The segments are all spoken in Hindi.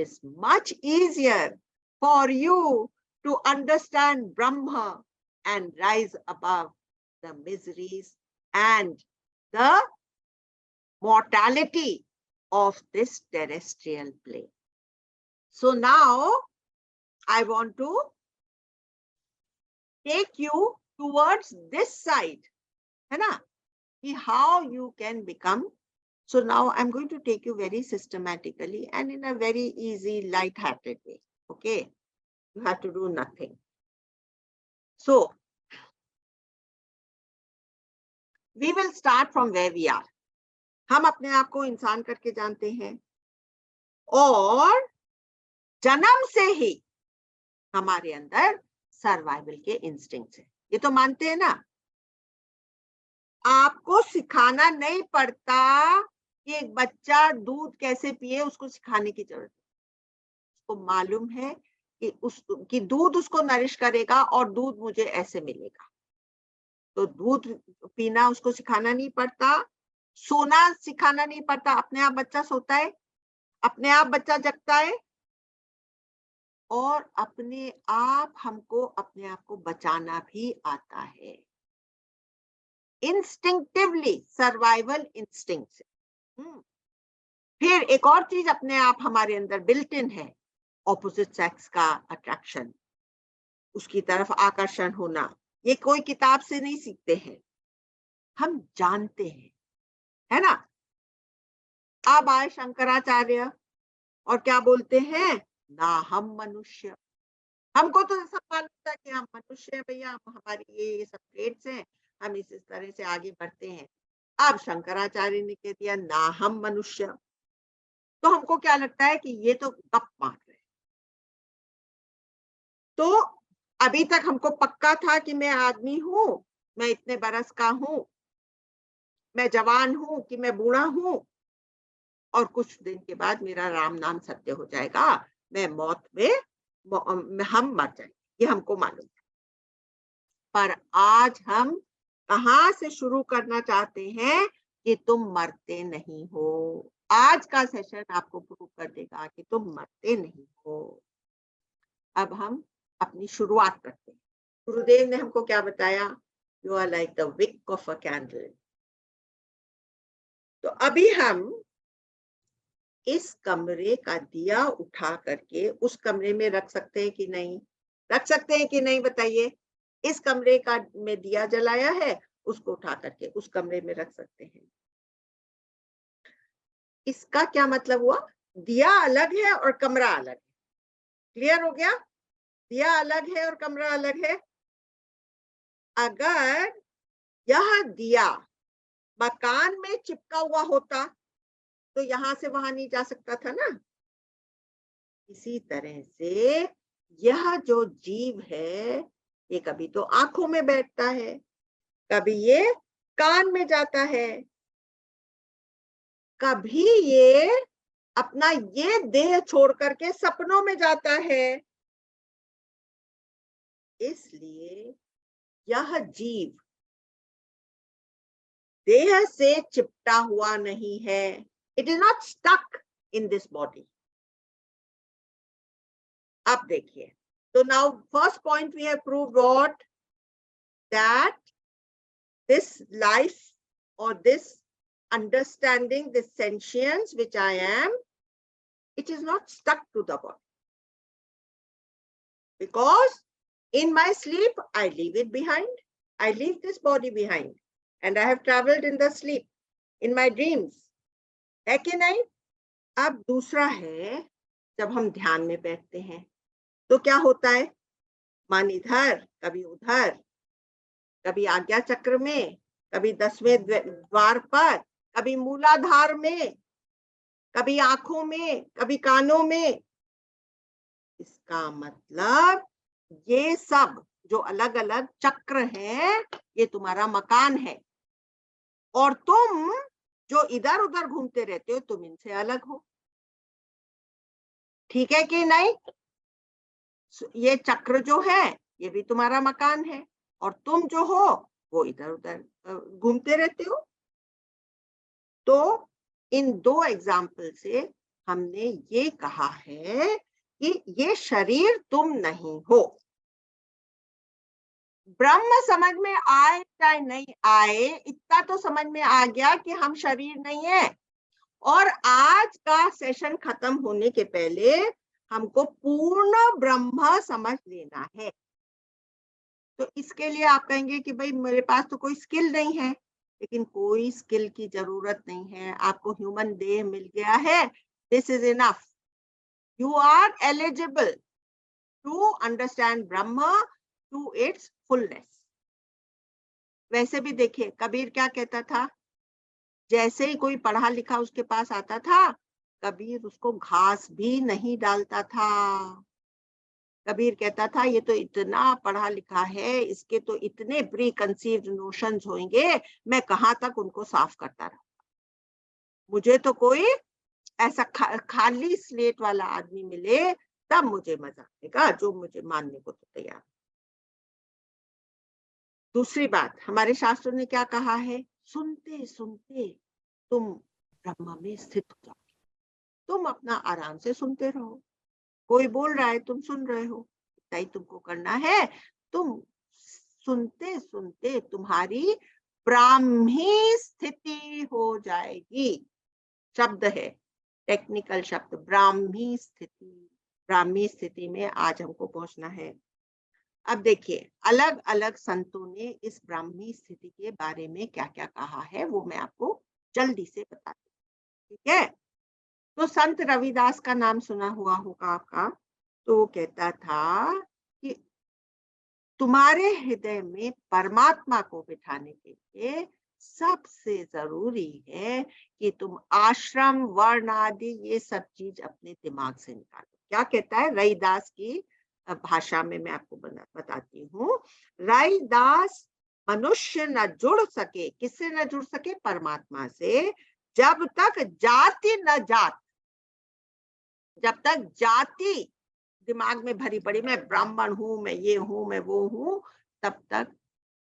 is much easier for you to understand Brahma and rise above the miseries and the mortality of this terrestrial plane. So now I want to take you towards this side, है ना? How you can become. So now I'm going to take you very systematically and in a very easy, light-hearted way. Okay, you have to do nothing. So we will start from where we are. हम अपने आप को इंसान करके जानते हैं और जन्म से ही हमारे अंदर सर्वाइवल के इंस्टिंक्ट्स हैं। ये तो मानते हैं ना? आपको सिखाना नहीं पड़ता कि एक बच्चा दूध कैसे पिए, उसको सिखाने की जरूरत है। उसको मालूम है कि दूध उसको नरिश करेगा और दूध मुझे ऐसे मिलेगा। तो दूध पीना उसको सिखाना नहीं पड़ता, सोना सिखाना नहीं पड़ता। अपने आप बच्चा सोता है, अपने आप बच्चा जगता है और अपने आप हमको अपने आप को बचाना भी आता है। Instinctively, survival instinct. फिर एक और चीज अपने आप हमारे अंदर बिल्ट इन है, ऑपोजिट सेक्स का अट्रैक्शन, उसकी तरफ आकर्षण होना। ये कोई किताब से नहीं सीखते हैं, हम जानते हैं, है ना? अब आए शंकराचार्य और क्या बोलते हैं? ना हम मनुष्य। हमको तो ऐसा मालूम था कि हम मनुष्य हैं भैया, हमारी ये सब ट्रेड्स हैं, हम इस तरह से आगे बढ़ते हैं। अब शंकराचार्य ने कह दिया ना हम मनुष्य, तो हमको क्या लगता है कि ये तो गप मार रहे। तो अभी तक हमको पक्का था कि मैं आदमी हूं, मैं इतने बरस का हूं, मैं जवान हूं कि मैं बूढ़ा हूं और कुछ दिन के बाद मेरा राम नाम सत्य हो जाएगा, मैं मौत में हम मर जाएंगे, ये हमको मालूम है। पर आज हम कहां से शुरू करना चाहते हैं कि तुम मरते नहीं हो। आज का सेशन आपको प्रूव कर देगा कि तुम मरते नहीं हो। अब हम अपनी शुरुआत करते हैं। गुरुदेव ने हमको क्या बताया? You are like the wick of a candle. तो अभी हम इस कमरे का दिया उठा करके उस कमरे में रख सकते हैं कि नहीं? रख सकते हैं कि नहीं बताइए? इस कमरे का में दिया जलाया है, उसको उठा करके उस कमरे में रख सकते हैं। इसका क्या मतलब हुआ? दिया अलग है और कमरा अलग है। क्लियर हो गया? दिया अलग है और कमरा अलग है। अगर यह दिया मकान में चिपका हुआ होता तो यहां से वहां नहीं जा सकता था ना। इसी तरह से यह जो जीव है, ये कभी तो आंखों में बैठता है, कभी ये कान में जाता है, कभी ये अपना ये देह छोड़ करके सपनों में जाता है। इसलिए यह जीव देह से चिपटा हुआ नहीं है। It is not stuck in this body. अब देखिए, तो now first point we have proved what? That this life or this understanding, this sentience which I am, it is not stuck to the body. Because in my sleep, I leave it behind. I leave this body behind. And I have traveled in the sleep, in my dreams. है कि नहीं? अब दूसरा है, जब हम ध्यान में बैठते हैं, तो क्या होता है? मन इधर, कभी उधर, कभी आज्ञा चक्र में, कभी 10वें द्वार पर, कभी मूलाधार में, कभी आंखों में, कभी कानों में। इसका मतलब ये सब जो अलग अलग चक्र हैं, ये तुम्हारा मकान है और तुम जो इधर उधर घूमते रहते हो, तुम इनसे अलग हो। ठीक है कि नहीं? ये चक्र जो है, ये भी तुम्हारा मकान है और तुम जो हो वो इधर उधर घूमते रहते हो। तो इन दो एग्जाम्पल से हमने ये कहा है कि ये शरीर तुम नहीं हो। ब्रह्म समझ में आए चाहे नहीं आए, इतना तो समझ में आ गया कि हम शरीर नहीं है। और आज का सेशन खत्म होने के पहले हमको पूर्ण ब्रह्म समझ लेना है। तो इसके लिए आप कहेंगे कि भाई मेरे पास तो कोई स्किल नहीं है, लेकिन कोई स्किल की जरूरत नहीं है। आपको ह्यूमन देह मिल गया है, this is enough. You are eligible to understand Brahm to its fullness. वैसे भी देखिए, कबीर क्या कहता था, जैसे ही कोई पढ़ा लिखा उसके पास आता था, कबीर उसको घास भी नहीं डालता था। कबीर कहता था ये तो इतना पढ़ा लिखा है, इसके तो इतने प्री कंसीव्ड नोशंस होंगे, मैं कहाँ तक उनको साफ करता रहा। मुझे तो कोई ऐसा खाली स्लेट वाला आदमी मिले, तब मुझे मजा आएगा, जो मुझे मानने को तो तैयार। दूसरी बात, हमारे शास्त्रों ने क्या कहा है, सुनते सुनते तुम ब्रह्म में स्थित हो जाओ। तुम अपना आराम से सुनते रहो, कोई बोल रहा है तुम सुन रहे हो, इतना ही तुमको करना है। तुम सुनते सुनते तुम्हारी ब्राह्मी स्थिति हो जाएगी। शब्द है, टेक्निकल शब्द, ब्राह्मी स्थिति। ब्राह्मी स्थिति में आज हमको पहुंचना है। अब देखिए, अलग अलग संतों ने इस ब्राह्मी स्थिति के बारे में क्या क्या कहा है, वो मैं आपको जल्दी से बताती हूँ, ठीक है। तो संत रविदास का नाम सुना हुआ होगा आपका। तो वो कहता था कि तुम्हारे हृदय में परमात्मा को बिठाने के लिए सबसे जरूरी है कि तुम आश्रम वर्ण आदि ये सब चीज अपने दिमाग से निकालो। क्या कहता है रविदास की भाषा में, मैं आपको बताती हूँ। रविदास, मनुष्य न जुड़ सके, किससे न जुड़ सके, परमात्मा से, जब तक जाति न जात, जब तक जाति दिमाग में भरी पड़ी, मैं ब्राह्मण हूं, मैं ये हूं, मैं वो हूं, तब तक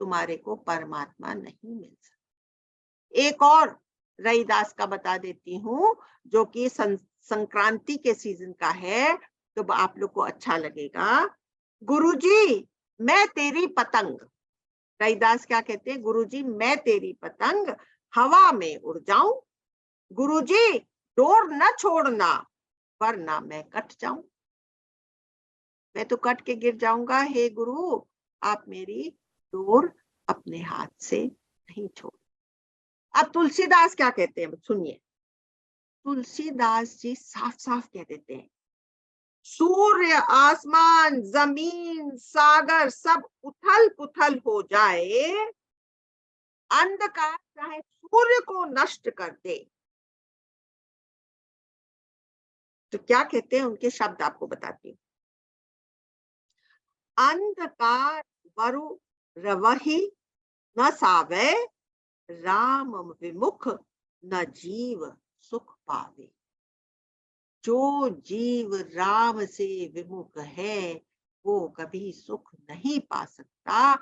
तुम्हारे को परमात्मा नहीं मिल सकता। एक और रविदास का बता देती हूँ, जो कि संक्रांति के सीजन का है, तो आप लोग को अच्छा लगेगा। गुरुजी मैं तेरी पतंग, रविदास क्या कहते हैं, गुरुजी मैं तेरी पतंग हवा में उड़ जाऊं, गुरुजी डोर न छोड़ना वरना मैं कट जाऊं। मैं तो कट के गिर जाऊंगा, हे गुरु आप मेरी डोर अपने हाथ से नहीं छोड़। अब तुलसीदास क्या कहते हैं सुनिए। तुलसीदास जी साफ साफ कह देते हैं, सूर्य आसमान जमीन सागर सब उथल पुथल हो जाए, अंधकार चाहे सूर्य को नष्ट कर दे। तो क्या कहते हैं उनके शब्द आपको बताती हूँ। अंधकार वरु रवहि न सावे, राम विमुख न जीव सुख पावे। जो जीव राम से विमुख है वो कभी सुख नहीं पा सकता।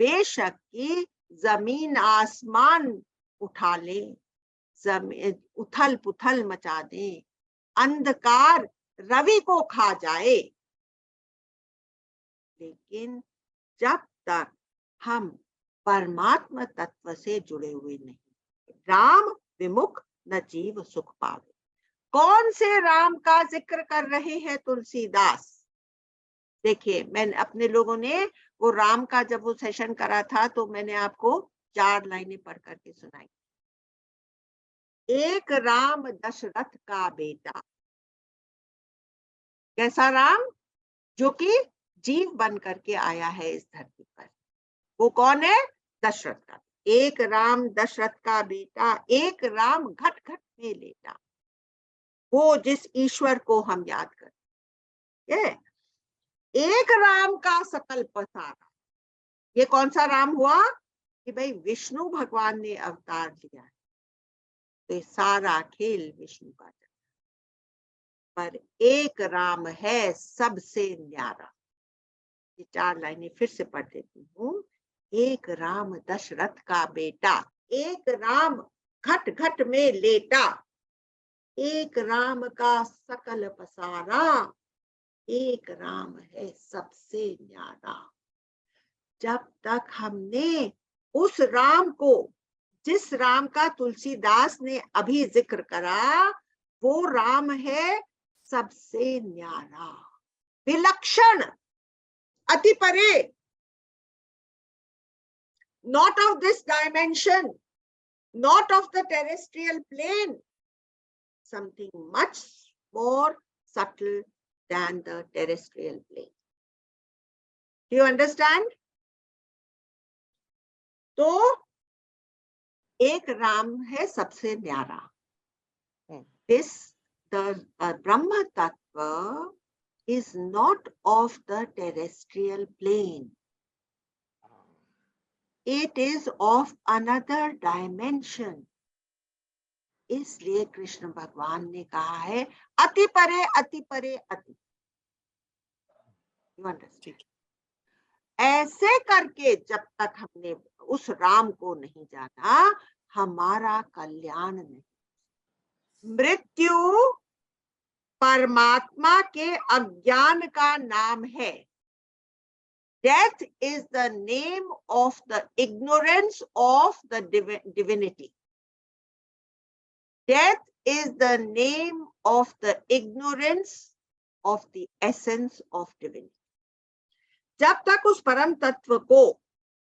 बेशक कि जमीन आसमान उठा ले, जमीन उथल पुथल मचा दे, अंधकार रवि को खा जाए, लेकिन जब तक हम परमात्मा तत्व से जुड़े हुए नहीं, राम विमुख न जीव सुख पावे। कौन से राम का जिक्र कर रहे हैं तुलसीदास। देखिए, मैं अपने लोगों ने वो राम का जब वो सेशन करा था, तो मैंने आपको 4 लाइनें पढ़ करके सुनाई। एक राम दशरथ का बेटा, कैसा राम, जो कि जीव बन करके आया है इस धरती पर, वो कौन है, दशरथ का। एक राम दशरथ का बेटा, एक राम घट घट में लेटा, वो जिस ईश्वर को हम याद करते हैं। एक राम का सकल पसारा, ये कौन सा राम हुआ कि भाई विष्णु भगवान ने अवतार लिया है, तो सारा खेल विष्णु का चल। पर एक राम है सबसे न्यारा। ये 4 लाइनें फिर से पढ़ देती हूँ। एक राम दशरथ का बेटा, एक राम घट घट में लेटा, एक राम का सकल पसारा, एक राम है सबसे न्यारा। जब तक हमने उस राम को, जिस राम का तुलसीदास ने अभी जिक्र करा, वो राम है सबसे न्यारा, विलक्षण, अति परे, not of this dimension, not of the terrestrial plane, something much more subtle than the terrestrial plane. Do you understand? तो एक राम है सबसे न्यारा. This, the Brahma Tattva is not of the terrestrial plane. It is of another dimension. इसलिए कृष्ण भगवान ने कहा है अति परे, अति परे, अति. You understand? ऐसे करके जब तक हमने उस राम को नहीं जाना, हमारा कल्याण नहीं. मृत्यु परमात्मा के अज्ञान का नाम है. Death is the name of the ignorance of the divinity. Death is the name of the ignorance of the essence of divinity. जब तक उस परम तत्व को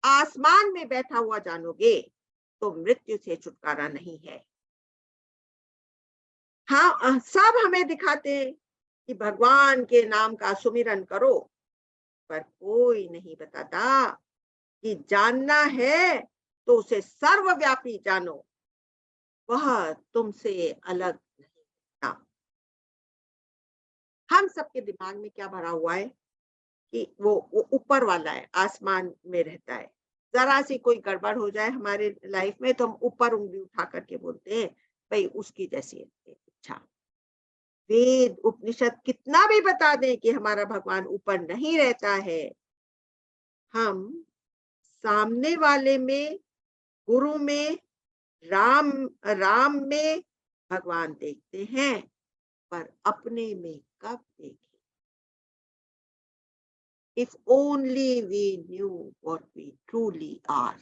आसमान में बैठा हुआ जानोगे, तो मृत्यु से छुटकारा नहीं है. हाँ, सब हमें दिखाते हैं कि भगवान के नाम का सुमिरन करो, पर कोई नहीं बताता कि जानना है तो उसे सर्वव्यापी जानो, वह तुमसे अलग नहीं रहता. हम सबके दिमाग में क्या भरा हुआ है कि वो ऊपर वाला है, आसमान में रहता है. जरा सी कोई गड़बड़ हो जाए हमारे लाइफ में तो हम ऊपर उंगली उठा करके बोलते हैं भाई उसकी जैसी इच्छा. वेद उपनिषद कितना भी बता दें कि हमारा भगवान ऊपर नहीं रहता है, हम सामने वाले में, गुरु में, राम में भगवान देखते हैं, पर अपने में कब देखें. If only we knew what we truly are.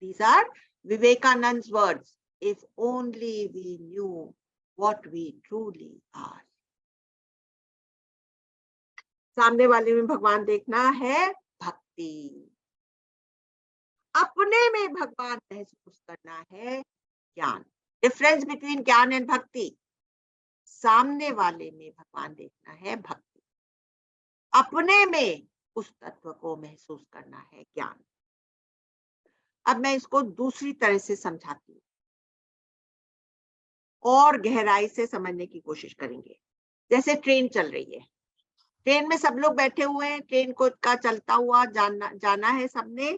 These are Vivekananda's words. If only we knew what we truly are. सामने वाले में भगवान देखना है भक्ति. अपने में भगवान महसूस करना है ज्ञान. डिफरेंस बिटवीन ज्ञान एंड भक्ति. सामने वाले में भगवान देखना है भक्ति, अपने में उस तत्व को महसूस करना है ज्ञान. अब मैं इसको दूसरी तरह से समझाती हूँ और गहराई से समझने की कोशिश करेंगे. जैसे ट्रेन चल रही है, ट्रेन में सब लोग बैठे हुए हैं, ट्रेन को का चलता हुआ जाना है सबने.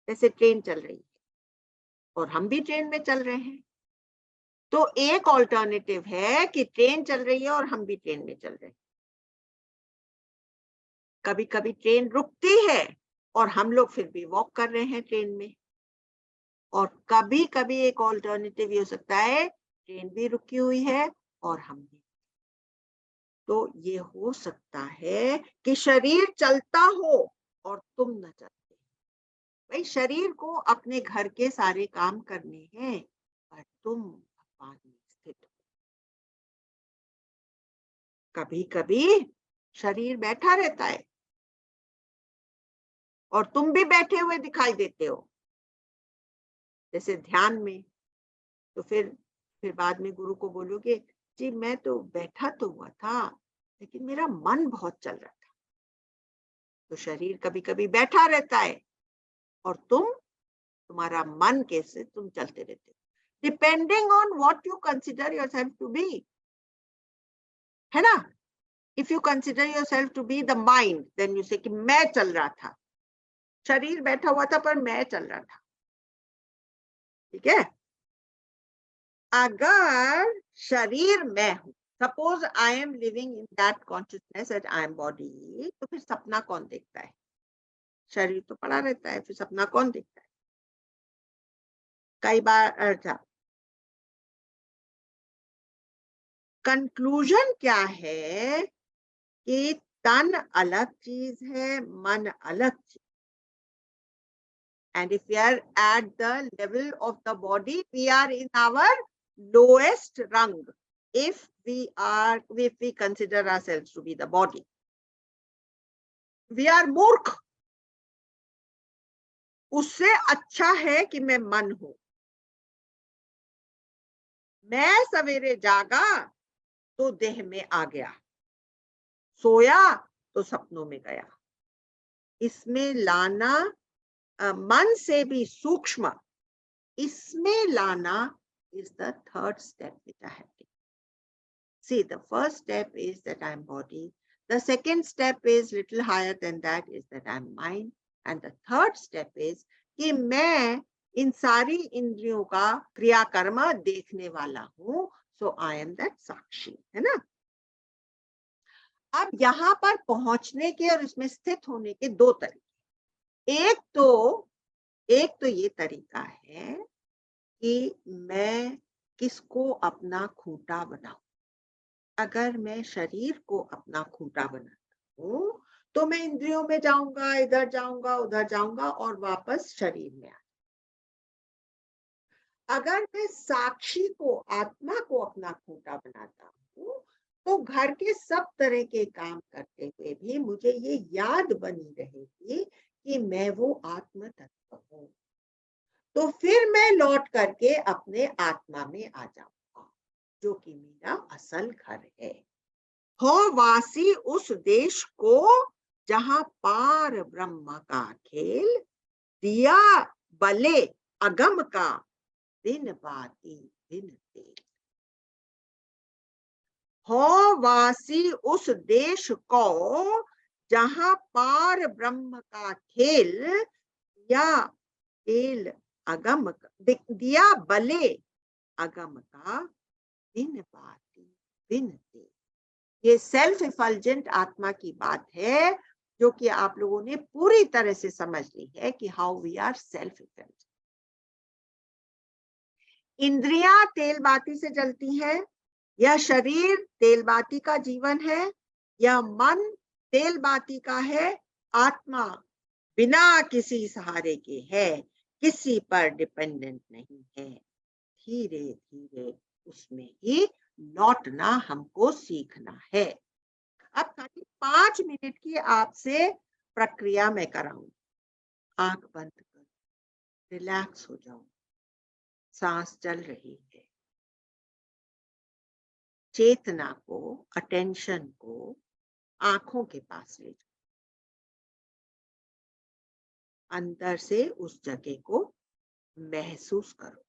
जैसे ट्रेन चल रही है और हम भी ट्रेन में चल रहे हैं, तो एक ऑल्टरनेटिव है कि ट्रेन चल रही है और हम भी ट्रेन में चल रहे हैं. कभी कभी ट्रेन रुकती है और हम लोग फिर भी वॉक कर रहे हैं ट्रेन में. और कभी कभी एक ऑल्टरनेटिव ये हो सकता है ट्रेन भी रुकी हुई है और हम भी. तो ये हो सकता है कि शरीर चलता हो और तुम न चलते. भाई शरीर को अपने घर के सारे काम करने हैं, पर तुम भगवान में स्थित हो. कभी कभी शरीर बैठा रहता है और तुम भी बैठे हुए दिखाई देते हो, जैसे ध्यान में. तो फिर बाद में गुरु को बोलोगे जी मैं तो बैठा तो हुआ था लेकिन मेरा मन बहुत चल रहा था. तो शरीर कभी कभी बैठा रहता है और तुम्हारा मन कैसे तुम चलते रहते हो, depending on what you consider yourself to be, है ना. If you consider yourself to be the mind, then you say कि मैं चल रहा था, शरीर बैठा हुआ था पर मैं चल रहा था. ठीक है. अगर शरीर मैं हूं, suppose I am living in that consciousness that I am body, तो फिर सपना कौन देखता है? शरीर तो पड़ा रहता है, फिर सपना कौन देखता है? कई बार अच्छा कंक्लूजन क्या है कि तन अलग चीज है, मन अलग चीज। And if we are at the level of the body, we are in our lowest rung. If we consider ourselves to be the body, we are मूर्ख। उससे अच्छा है कि मैं मन हूं। मैं सवेरे जागा तो देह में आ गया, सोया तो सपनों में गया। इसमें लाना मन से भी सूक्ष्म, इसमें लाना is the third step which I have taken. See, the first step is that I am body. The second step is little higher than that, is that I am mind. And the third step is कि मैं इन सारी इंद्रियों का क्रियाकर्म देखने वाला हूं। So I am that साक्षी, है ना। अब यहाँ पर पहुंचने के और इसमें स्थित होने के दो तरीके। एक तो ये तरीका है कि मैं किसको अपना खूंटा बनाऊं। अगर मैं शरीर को अपना खूंटा बनाता हूं तो मैं इंद्रियों में जाऊंगा, इधर जाऊंगा, उधर जाऊंगा और वापस शरीर में आ। अगर मैं साक्षी को, आत्मा को अपना खूंटा बनाता हूं तो घर के सब तरह के काम करते हुए भी मुझे ये याद बनी रहेगी कि मैं वो आत्म तत्व हूं। तो फिर मैं लौट करके अपने आत्मा में आ जाऊंगा, जो कि मेरा असल घर है। हो वासी उस देश को जहां पार ब्रह्म का खेल, दिया बले अगम का दिन बाती दिन तेज। हो वासी उस देश को जहां पार ब्रह्म का खेल, या तेल अगम दिया बले अगम का दिन बाती दिन तेज। ये सेल्फ इफल्जेंट आत्मा की बात है, जो कि आप लोगों ने पूरी तरह से समझ ली है कि how we are self effulgent. इंद्रियां तेलबाती से जलती हैं, या शरीर तेलबाती का जीवन है, या मन तेलबाती का है, आत्मा बिना किसी सहारे के है, किसी पर डिपेंडेंट नहीं है। धीरे धीरे उसमें ही लौटना हमको सीखना है। अब खाली 5 मिनट की आपसे प्रक्रिया में कराऊं। आंख बंद कर, रिलैक्स हो जाओ, सांस चल रही है। चेतना को, अटेंशन को आंखों के पास ले जाओ। अंदर से उस जगह को महसूस करो।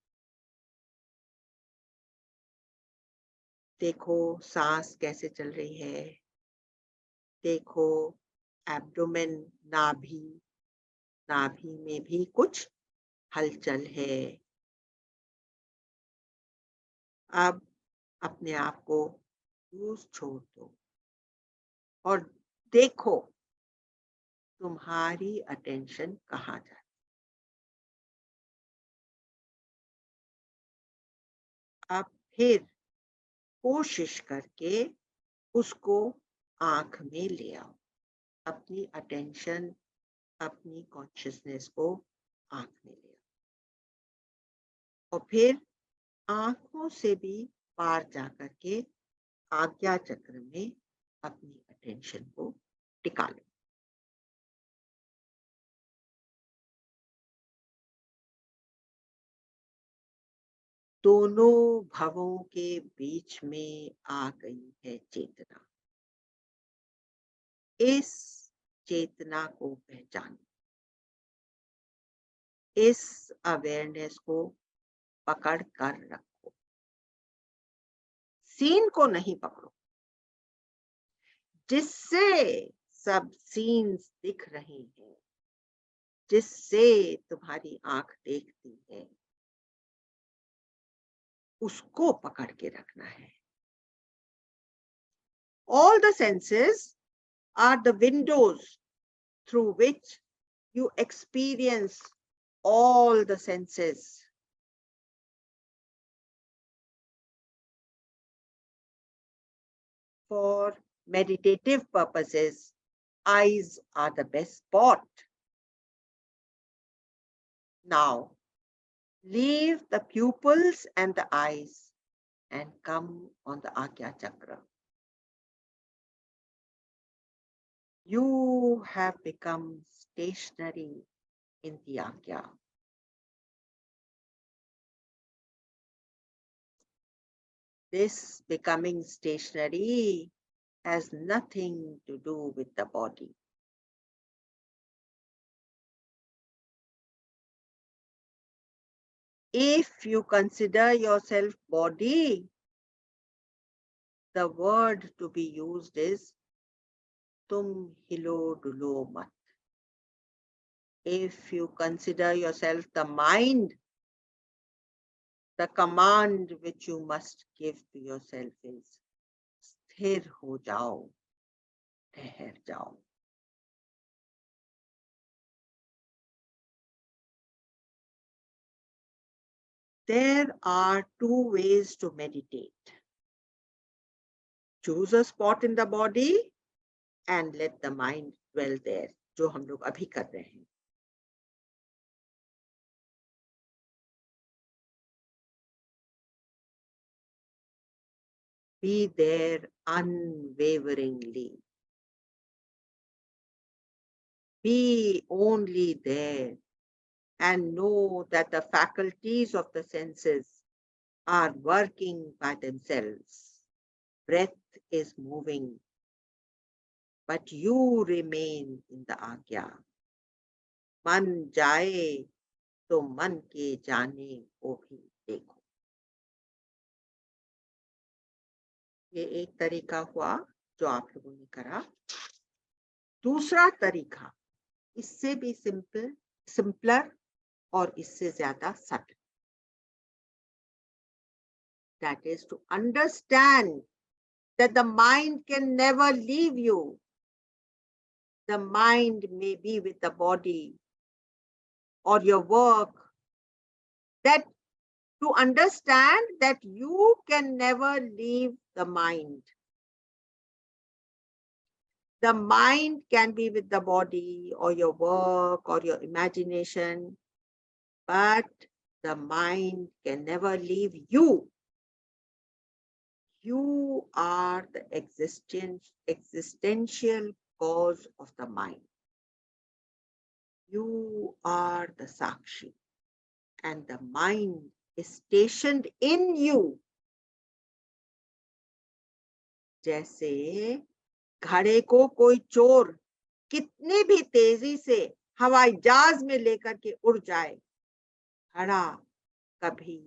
देखो सांस कैसे चल रही है। देखो एब्डोमेन, नाभि, नाभि में भी कुछ हलचल है। अब अपने आप को लूज छोड़ दो और देखो तुम्हारी अटेंशन कहाँ जाती। अब फिर कोशिश करके उसको आंख में ले आओ। अपनी अटेंशन, अपनी कॉन्शियसनेस को आंख में ले आओ और फिर आंखों से भी पार जाकर के आज्ञा चक्र में अपनी अटेंशन को टिका लो। दोनों भवों के बीच में आ गई है चेतना। इस चेतना को पहचानो, इस अवेयरनेस को पकड़ कर रखो। सीन को नहीं पकड़ो, जिससे सब सीन्स दिख रहे हैं, जिससे तुम्हारी आंख देखती है, उसको पकड़ के रखना है। All the senses are the windows through which you experience all the senses. for meditative purposes, eyes are the best spot. Now, leave the pupils and the eyes and come on the Agya Chakra. You have become stationary in the Agya. This becoming stationary has nothing to do with the body. If you consider yourself body, the word to be used is tum hilo dulo mat. If you consider yourself the mind, the command which you must give to yourself is sthir ho jao, ठहर jao. There are two ways to meditate. Choose a spot in the body and let the mind dwell there, जो हम लोग अभी कर रहे हैं. Be there unwaveringly. Be only there and know that the faculties of the senses are working by themselves. Breath is moving, but you remain in the Agya. मन जाए तो मन के जाने को भी देखो. ये एक तरीका हुआ जो आप लोगों ने करा. दूसरा तरीका इससे भी सिंपलर और इससे ज्यादा subtle. That is to understand that the mind can never leave you. The mind may be with the body or your work. That to understand that you can never leave the mind. The mind can be with the body or your work or your imagination, but the mind can never leave you. You are the existential cause of the mind. You are the Sakshi, and the mind is stationed in you. जैसे घड़े को कोई चोर कितनी भी तेजी से हवाई जहाज में लेकर के उड़ जाए, घड़ा कभी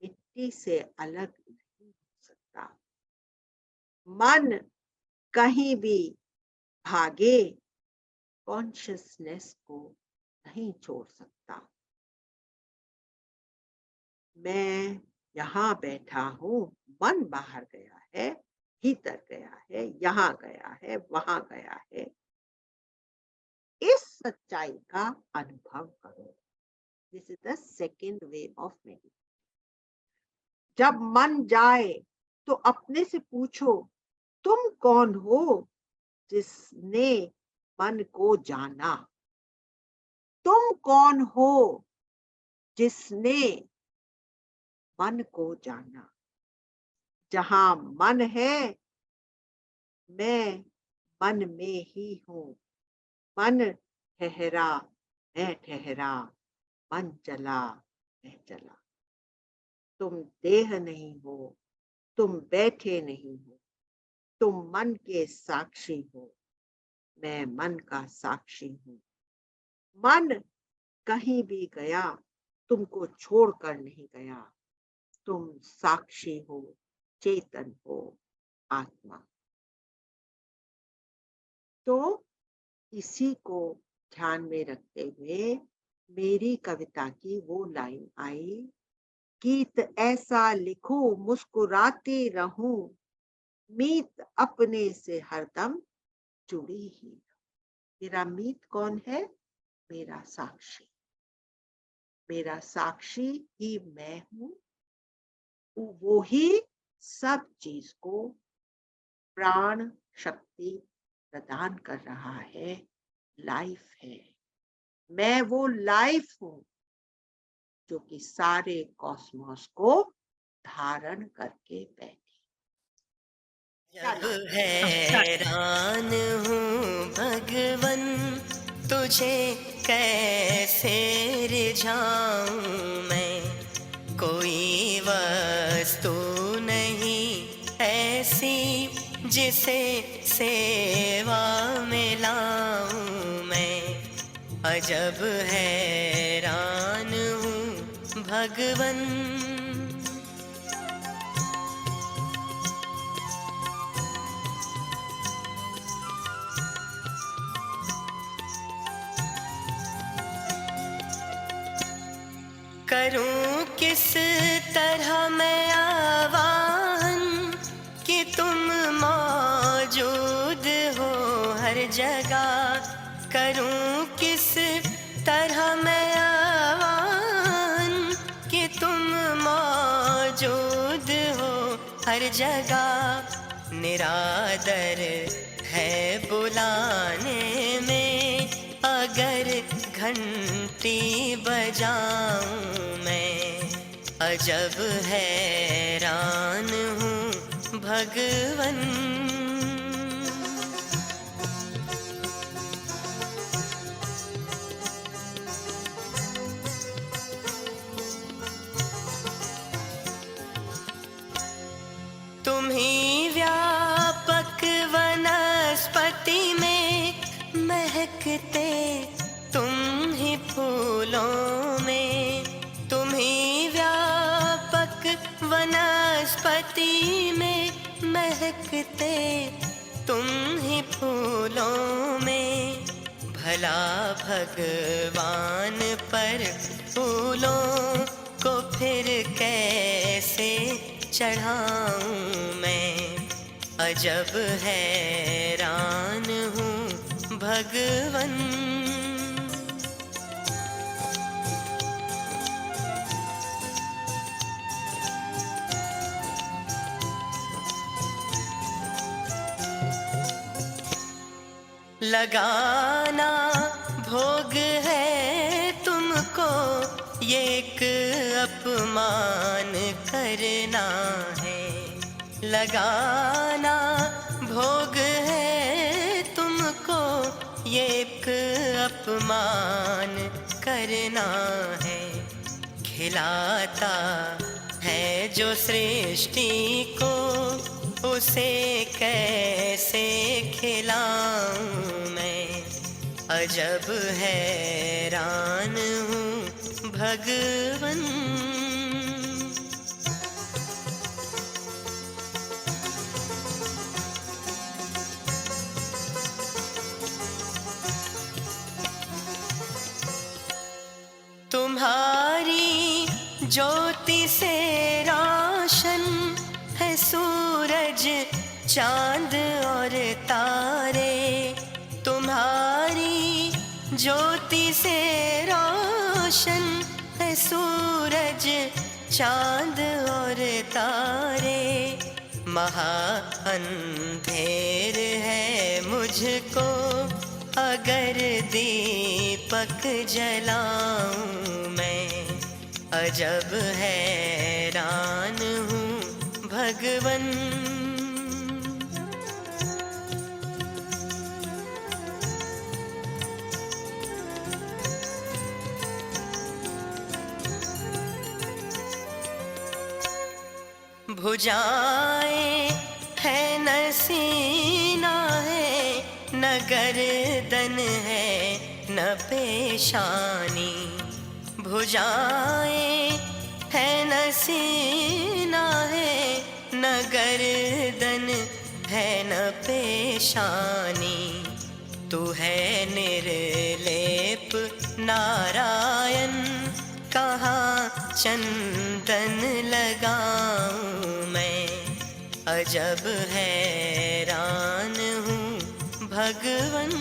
मिट्टी से अलग नहीं हो सकता. मन कहीं भी भागे, कॉन्शियसनेस को नहीं छोड़ सकता. मैं यहाँ बैठा हूँ, मन बाहर गया है, भीतर गया है, यहाँ गया है, वहां गया है. इस सच्चाई का अनुभव करो. This is the second way of meditation. जब मन जाए तो अपने से पूछो, तुम कौन हो जिसने मन को जाना? तुम कौन हो जिसने मन को जाना? जहां मन है, मैं मन में ही हूँ. मन ठहरा, मैं ठहरा. मन चला, मैं चला. तुम देह नहीं हो, तुम बैठे नहीं हो. तुम मन के साक्षी हो, मैं मन का साक्षी हूँ. मन कहीं भी गया, तुमको छोड़कर नहीं गया. तुम साक्षी हो, चेतन हो, आत्मा. तो इसी को ध्यान में रखते हुए मेरी कविता की वो लाइन आई, गीत ऐसा लिखूं मुस्कुराती रहूं, मीत अपने से हरदम जुड़ी ही. मेरा मीत कौन है? मेरा साक्षी. मेरा साक्षी ही मैं हूँ. वो ही सब चीज को प्राण शक्ति प्रदान कर रहा है, लाइफ है। मैं वो लाइफ हूँ जो कि सारे कॉस्मोस को धारण करके बैठी। जब हैरान हूँ भगवन तुझे कैसे रिझाऊं मैं, कोई वस्तु नहीं ऐसी जिसे सेवा में लाऊं मैं। अजब हैरान हूँ भगवन। करूं किस तरह मैं आह्वान कि तुम मौजूद हो हर जगह। करूं किस तरह मैं आह्वान कि तुम मौजूद हो हर जगह। निरादर है बुलाने में अगर घंटी बजाऊं मैं। अजब हैरान हूँ भगवन। तुम ही व्यापक वनस्पति में महकते, तुम ही फूलों में। तुम ही व्यापक वनस्पति में महकते, तुम ही फूलों में। भला भगवान पर फूलों को फिर कैसे चढ़ाऊं मैं। अजब हैरान हूँ भगवन। लगाना भोग है तुमको, ये एक अपमान करना है। लगाना भोग है तुमको, ये एक अपमान करना है। खिलाता है जो सृष्टि को, उसे कैसे खिलाऊं मैं। अजब हैरान हूँ भगवन। तुम्हारी ज्योति से रोशन है सूरज चांद और तारे। तुम्हारी ज्योति से रोशन है सूरज चांद और तारे। महा अंधेर है मुझको अगर दीपक जलाऊं मैं। अजब हैरान हूँ भगवन। भुजाएं है न सीना है, न गर्दन है न पेशानी। भुजाएं है न सीना है, न गर्दन है न पेशानी। तू है निर्लेप नारायण, कहाँ चंदन लगाऊं मैं। अजब हैरान हूँ भगवन।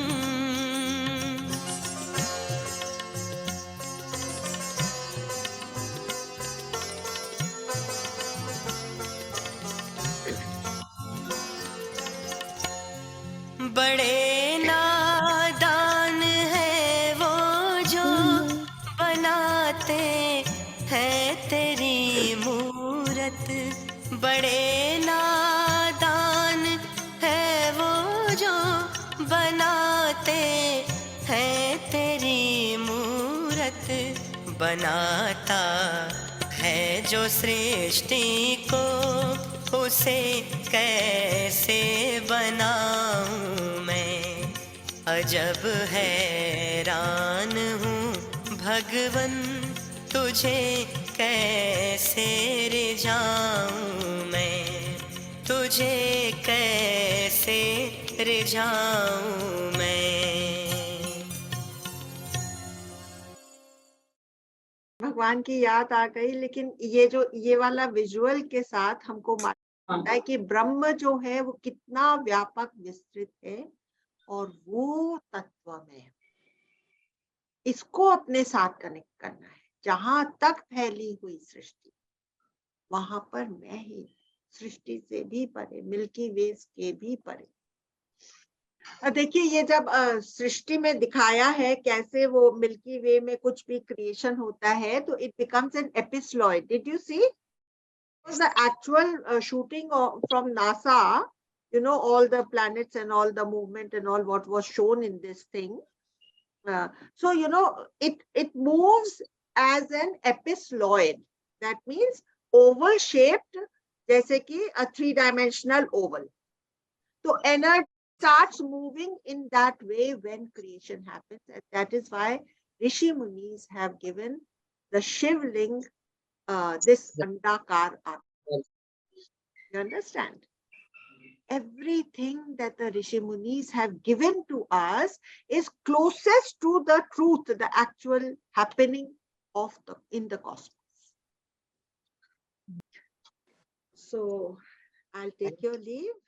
है तेरी मूरत, बड़े नादान है वो जो बनाते हैं तेरी मूरत, बनाता है जो सृष्टि को, उसे कैसे बनाऊं मैं। अजब हैरान हूँ भगवन, तुझे कैसे रिझाऊं मैं, तुझे कैसे रिझाऊं मैं। भगवान की याद आ गई, लेकिन ये वाला विजुअल के साथ हमको मालूम होता है कि ब्रह्म जो है वो कितना व्यापक विस्तृत है, और वो तत्व में इसको अपने साथ कनेक्ट करना है। जहां तक फैली हुई सृष्टि, वहां पर मैं ही, सृष्टि से भी परे, मिल्की वेज के भी परे। देखिए, ये जब सृष्टि में दिखाया है कैसे वो मिल्की वे में कुछ भी क्रिएशन होता है, तो it becomes an episode. Did you see the actual shooting from NASA? You know, all the planets and all the movement and all what was shown in this thing. So you know, it moves as an epiploid. That means oval shaped, जैसे कि a 3-dimensional oval. So energy starts moving in that way when creation happens, and that is why Rishi Munis have given the Shivling this Andakar art. You understand? Everything that the Rishi Munis have given to us is closest to the truth, the actual happening of in the cosmos. So I'll take your leave.